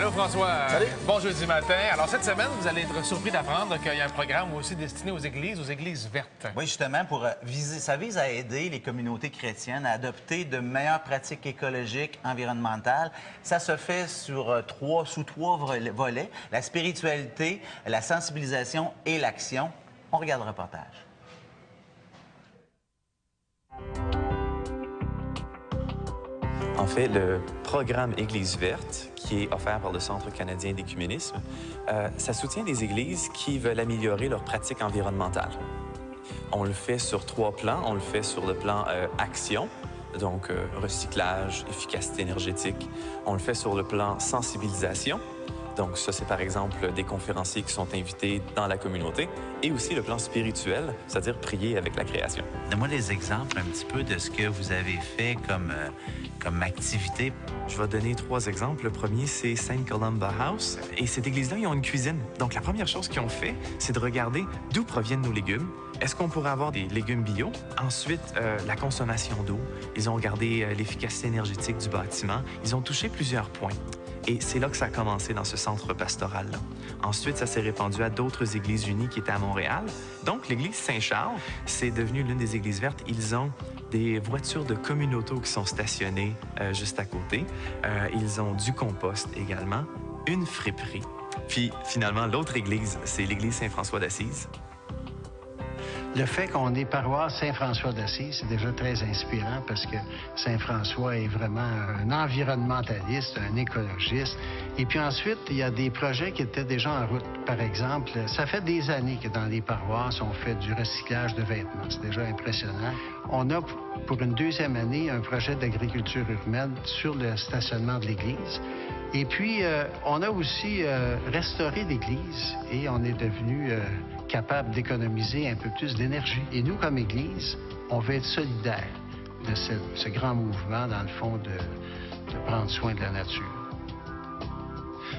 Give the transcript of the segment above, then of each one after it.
Allô François, Salut. bon jeudi matin. Alors cette semaine, vous allez être surpris d'apprendre qu'il y a un programme aussi destiné aux églises vertes. Oui, justement, ça vise à aider les communautés chrétiennes à adopter de meilleures pratiques écologiques, environnementales. Ça se fait sous trois volets, la spiritualité, la sensibilisation et l'action. On regarde le reportage. En fait, le programme Église verte, qui est offert par le Centre canadien d'écuménisme, ça soutient des églises qui veulent améliorer leurs pratiques environnementales. On le fait sur 3 plans. On le fait sur le plan action, donc recyclage, efficacité énergétique. On le fait sur le plan sensibilisation. Donc ça, c'est par exemple des conférenciers qui sont invités dans la communauté. Et aussi le plan spirituel, c'est-à-dire prier avec la création. Donne-moi des exemples un petit peu de ce que vous avez fait comme activité. Je vais donner 3 exemples. Le premier, c'est Saint Columba House. Et cette église-là, ils ont une cuisine. Donc la première chose qu'ils ont fait, c'est de regarder d'où proviennent nos légumes. Est-ce qu'on pourrait avoir des légumes bio? Ensuite, la consommation d'eau. Ils ont regardé l'efficacité énergétique du bâtiment. Ils ont touché plusieurs points. Et c'est là que ça a commencé dans ce centre pastoral-là. Ensuite, ça s'est répandu à d'autres églises unies qui étaient à Montréal. Donc, l'église Saint-Charles, c'est devenu l'une des églises vertes. Ils ont des voitures de communauto qui sont stationnées juste à côté. Ils ont du compost également, une friperie. Puis, finalement, l'autre église, c'est l'église Saint-François d'Assise. Le fait qu'on ait paroisse Saint-François d'Assise, c'est déjà très inspirant parce que Saint-François est vraiment un environnementaliste, un écologiste. Et puis ensuite, il y a des projets qui étaient déjà en route. Par exemple, ça fait des années que dans les paroisses, on fait du recyclage de vêtements. C'est déjà impressionnant. On a, pour une 2e année, un projet d'agriculture urbaine sur le stationnement de l'église. Et puis, on a aussi restauré l'église et on est devenu capable d'économiser un peu plus d'énergie. Et nous, comme Église, on veut être solidaires de ce grand mouvement, dans le fond, de prendre soin de la nature.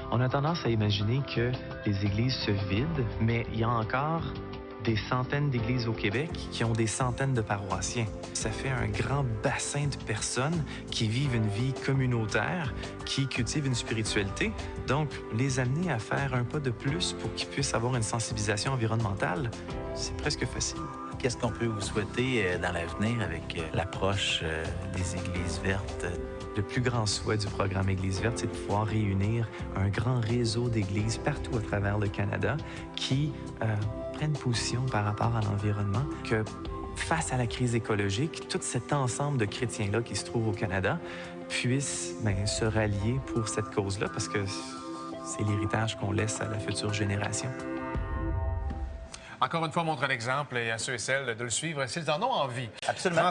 On a tendance à imaginer que les églises se vident, mais il y a encore des centaines d'églises au Québec qui ont des centaines de paroissiens. Ça fait un grand bassin de personnes qui vivent une vie communautaire, qui cultivent une spiritualité. Donc, les amener à faire un pas de plus pour qu'ils puissent avoir une sensibilisation environnementale, c'est presque facile. Qu'est-ce qu'on peut vous souhaiter dans l'avenir avec l'approche des églises vertes? Le plus grand souhait du programme Église verte, c'est de pouvoir réunir un grand réseau d'églises partout à travers le Canada qui prennent position par rapport à l'environnement, que face à la crise écologique, tout cet ensemble de chrétiens-là qui se trouvent au Canada puissent se rallier pour cette cause-là, parce que c'est l'héritage qu'on laisse à la future génération. Encore une fois, montre un exemple et à ceux et celles de le suivre s'ils en ont envie. Absolument.